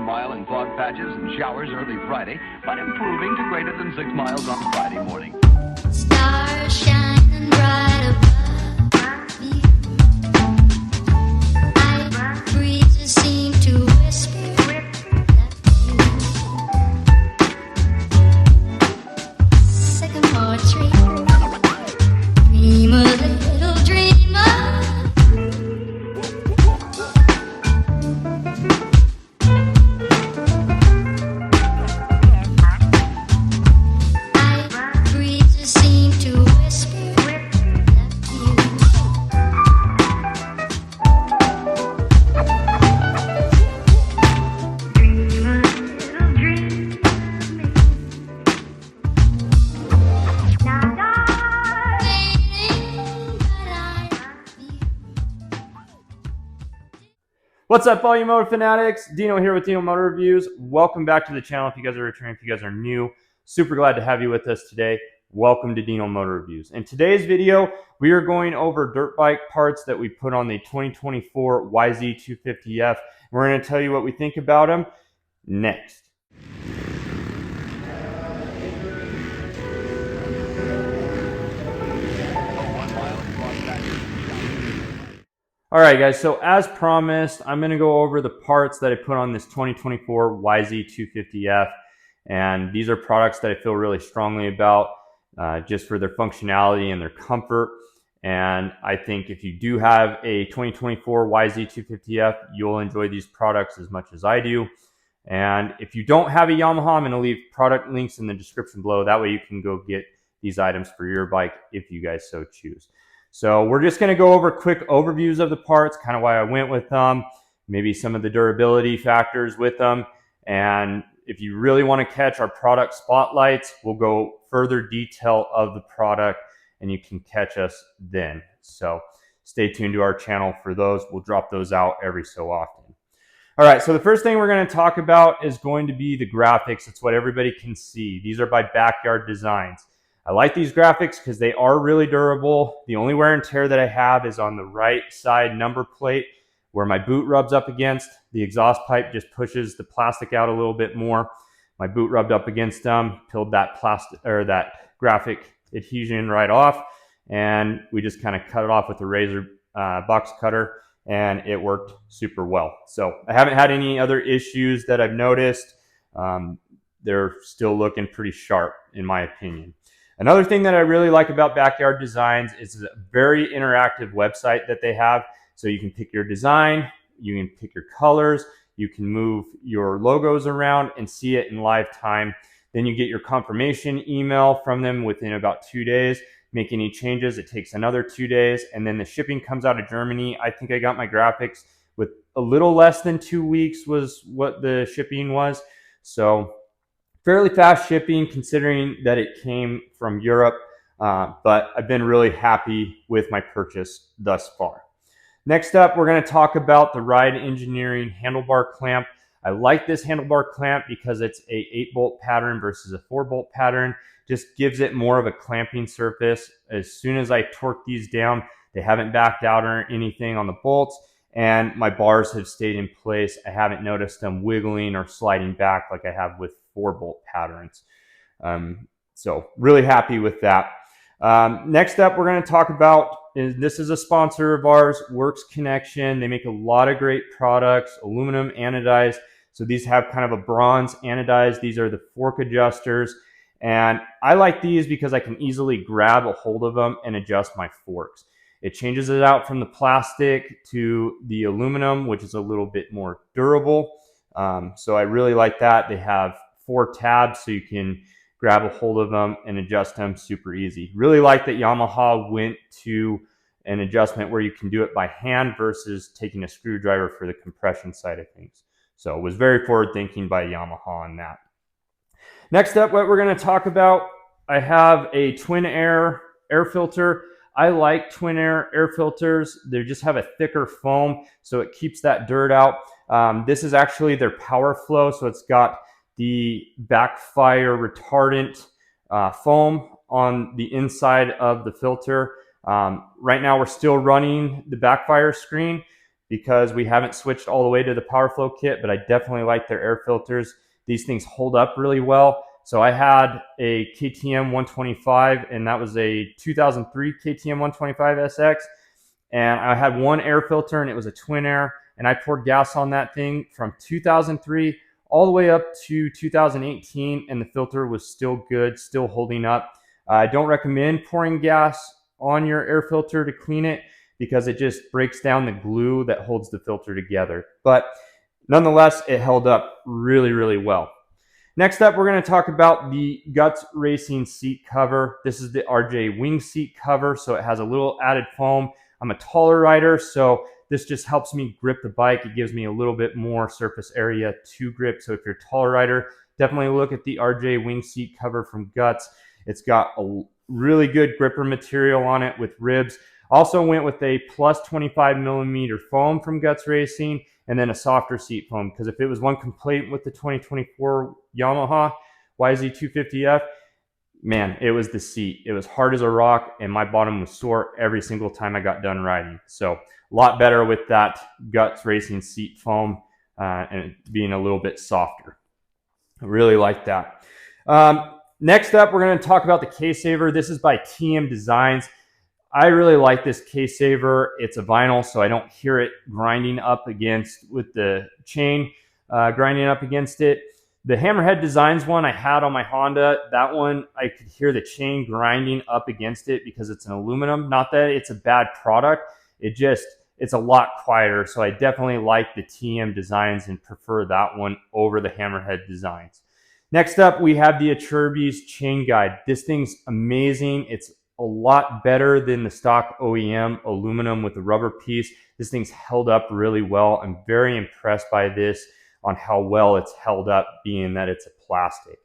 1 mile in fog patches and showers early Friday, but improving to greater than 6 miles on Friday morning. Stars shining bright above you. Night breezes seem to whisper that you. Sycamore tree, dream a little dreamer. What's up, all you motor fanatics? Dino here with Dino Motor Reviews. Welcome back to the channel. If you guys are returning, if you guys are new, super glad to have you with us today. Welcome to Dino Motor Reviews. In today's video, we are going over dirt bike parts that we put on the 2024 YZ250F. We're going to tell you what we think about them next. All right, guys, so as promised, I'm going to go over the parts that I put on this 2024 YZ250F, and these are products that I feel really strongly about just for their functionality and their comfort. And I think if you do have a 2024 YZ250F, you'll enjoy these products as much as I do. And if you don't have a Yamaha, I'm going to leave product links in the description below. That way you can go get these items for your bike if you guys so choose. So we're just going to go over quick overviews of the parts, kind of why I went with them, maybe some of the durability factors with them. And if you really want to catch our product spotlights, we'll go further detail of the product and you can catch us then. So stay tuned to our channel for those. We'll drop those out every so often. All right, so the first thing we're going to talk about is going to be the graphics. It's what everybody can see. These are by Backyard Designs. I like these graphics because they are really durable. The only wear and tear that I have is on the right side number plate where my boot rubs up against. The exhaust pipe just pushes the plastic out a little bit more. My boot rubbed up against them, peeled that plastic or that graphic adhesion right off, and we just kind of cut it off with a razor box cutter, and it worked super well. So I haven't had any other issues that I've noticed. They're still looking pretty sharp in my opinion. Another thing that I really like about Backyard Designs is a very interactive website that they have. So you can pick your design, you can pick your colors, you can move your logos around and see it in live time. Then you get your confirmation email from them within about 2 days. Make any changes, it takes another 2 days. And then the shipping comes out of Germany. I think I got my graphics with a little less than 2 weeks was what the shipping was. So fairly fast shipping considering that it came from Europe, but I've been really happy with my purchase thus far. Next up, we're going to talk about the Ride Engineering handlebar clamp. I like this handlebar clamp because it's a 8-bolt pattern versus a 4-bolt pattern. Just gives it more of a clamping surface. As soon as I torque these down, they haven't backed out or anything on the bolts, and my bars have stayed in place. I haven't noticed them wiggling or sliding back like I have with 4-bolt patterns. So really happy with that. Next up, we're going to talk about, this is a sponsor of ours, Works Connection. They make a lot of great products, aluminum anodized. So these have kind of a bronze anodized. These are the fork adjusters. And I like these because I can easily grab a hold of them and adjust my forks. It changes it out from the plastic to the aluminum, which is a little bit more durable. So I really like that. They have 4 tabs so you can grab a hold of them and adjust them super easy. Really like that Yamaha went to an adjustment where you can do it by hand versus taking a screwdriver for the compression side of things. So it was very forward thinking by Yamaha on that. Next up, what we're going to talk about, I have a Twin Air air filter. I like Twin Air filters. They just have a thicker foam, so it keeps that dirt out. This is actually their Power Flow, so it's got the backfire retardant foam on the inside of the filter. Right now we're still running the backfire screen because we haven't switched all the way to the PowerFlow kit, but I definitely like their air filters. These things hold up really well. So I had a KTM 125, and that was a 2003 KTM 125 SX. And I had one air filter, and it was a twin air. And I poured gas on that thing from 2003 all the way up to 2018, and the filter was still good, still holding up. I don't recommend pouring gas on your air filter to clean it because it just breaks down the glue that holds the filter together. But nonetheless, it held up really, really well. Next up, we're going to talk about the Guts Racing seat cover. This is the RJ wing seat cover, so it has a little added foam. I'm a taller rider, so this just helps me grip the bike. It gives me a little bit more surface area to grip. So if you're a taller rider, definitely look at the RJ wing seat cover from Guts. It's got a really good gripper material on it with ribs. Also went with a plus 25 millimeter foam from Guts Racing, and then a softer seat foam, because if it was one complaint with the 2024 Yamaha YZ250F, man, it was the seat. It was hard as a rock, and my bottom was sore every single time I got done riding. So a lot better with that Guts Racing seat foam and being a little bit softer. I really like that. Next up, we're going to talk about the K-Saver. This is by TM Designs. I really like this K-Saver. It's a vinyl, so I don't hear it grinding up against with the chain grinding up against it. The Hammerhead Designs one I had on my Honda, that one I could hear the chain grinding up against it because it's an aluminum. Not that it's a bad product, it's a lot quieter. So I definitely like the TM Designs and prefer that one over the Hammerhead Designs. Next up, we have the Acerbis chain guide. This thing's amazing. It's a lot better than the stock OEM aluminum with the rubber piece. This thing's held up really well. I'm very impressed by this on how well it's held up, being that it's a plastic.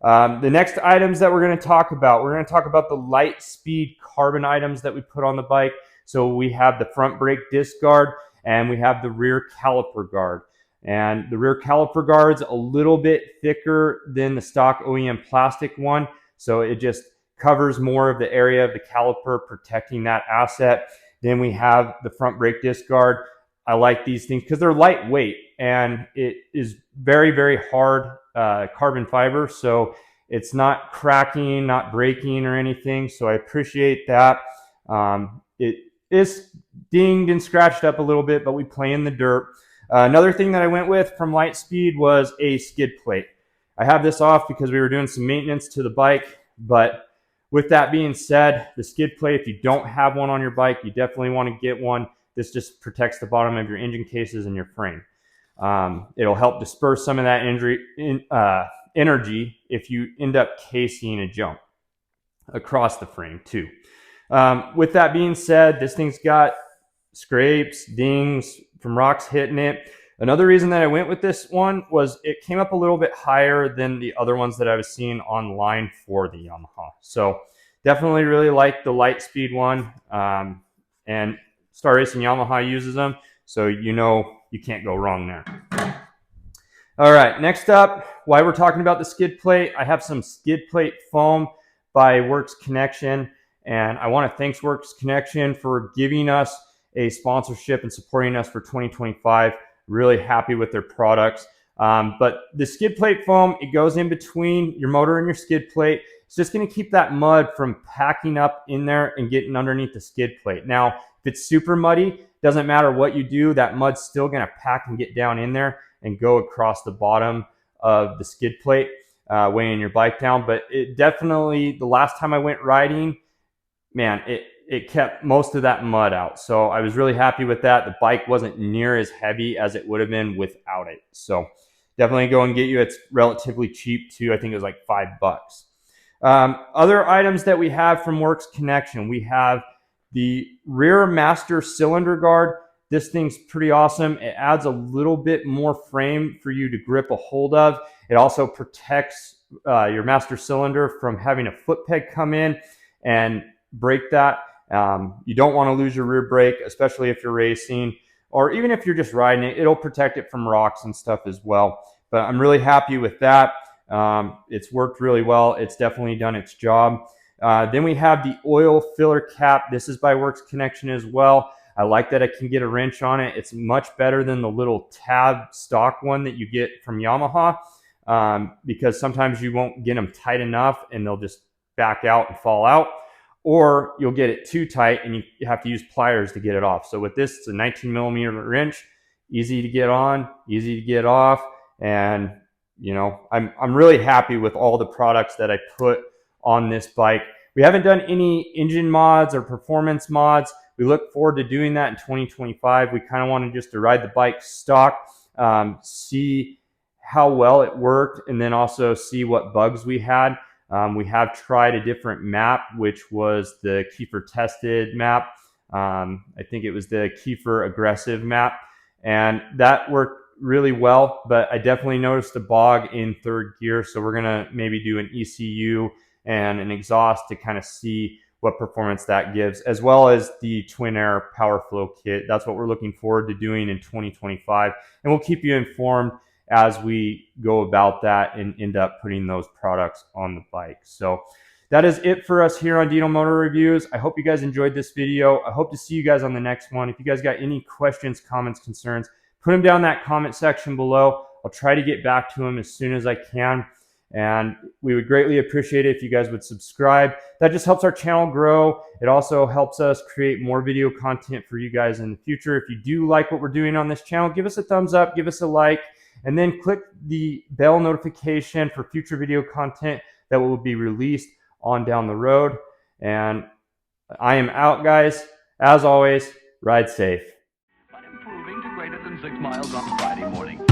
The next items that we're going to talk about the light speed carbon items that we put on the bike. So we have the front brake disc guard, and we have the rear caliper guard. And the rear caliper guard's a little bit thicker than the stock OEM plastic one, so it just covers more of the area of the caliper, protecting that asset. Then we have the front brake disc guard. I like these things because they're lightweight, and it is very, very hard carbon fiber, so it's not cracking, not breaking or anything, so I appreciate that. It is dinged and scratched up a little bit, but we play in the dirt. Another thing that I went with from Lightspeed was a skid plate. I have this off because we were doing some maintenance to the bike, but with that being said, the skid plate, if you don't have one on your bike, you definitely want to get one. This just protects the bottom of your engine cases and your frame. It'll help disperse some of that energy if you end up casing a jump across the frame too. With that being said, this thing's got scrapes, dings from rocks hitting it. Another reason that I went with this one was it came up a little bit higher than the other ones that I was seeing online for the Yamaha. So definitely really like the Lightspeed one, and Star Racing Yamaha uses them, so you know you can't go wrong there. All right, next up, while we're talking about the skid plate, I have some skid plate foam by Works Connection, and I want to thank Works Connection for giving us a sponsorship and supporting us for 2025. Really happy with their products. But the skid plate foam, it goes in between your motor and your skid plate. It's just going to keep that mud from packing up in there and getting underneath the skid plate. Now, if it's super muddy, doesn't matter what you do, that mud's still going to pack and get down in there and go across the bottom of the skid plate, weighing your bike down. But it definitely, the last time I went riding, man, it kept most of that mud out. So I was really happy with that. The bike wasn't near as heavy as it would have been without it. So definitely go and get you. It's relatively cheap too. I think it was like $5. Other items that we have from Works Connection, we have the rear master cylinder guard. This thing's pretty awesome. It adds a little bit more frame for you to grip a hold of. It also protects your master cylinder from having a foot peg come in and break that. You don't want to lose your rear brake, especially if you're racing, or even if you're just riding it. It'll protect it from rocks and stuff as well. But I'm really happy with that. It's worked really well. It's definitely done its job. Then we have the oil filler cap. This is by Works Connection as well. I like that I can get a wrench on it. It's much better than the little tab stock one that you get from Yamaha, because sometimes you won't get them tight enough and they'll just back out and fall out, or you'll get it too tight and you have to use pliers to get it off. So with this, it's a 19mm wrench, easy to get on, easy to get off, and you know, I'm really happy with all the products that I put on this bike. We haven't done any engine mods or performance mods. We look forward to doing that in 2025. We kind of wanted just to ride the bike stock, see how well it worked, and then also see what bugs we had. We have tried a different map, which was the Kiefer tested map. I think it was the Kiefer aggressive map, and that worked really well, but I definitely noticed a bog in third gear. So we're gonna maybe do an ECU and an exhaust to kind of see what performance that gives, as well as the twin air power flow kit. That's what we're looking forward to doing in 2025. And we'll keep you informed as we go about that and end up putting those products on the bike. So that is it for us here on Dino Motor Reviews. I hope you guys enjoyed this video. I hope to see you guys on the next one. If you guys got any questions, comments, concerns, put them down in that comment section below. I'll try to get back to them as soon as I can. And we would greatly appreciate it if you guys would subscribe. That just helps our channel grow. It also helps us create more video content for you guys in the future. If you do like what we're doing on this channel, give us a thumbs up, give us a like, and then click the bell notification for future video content that will be released on down the road. And I am out, guys. As always, ride safe. But improving to greater than 6 miles on Friday morning.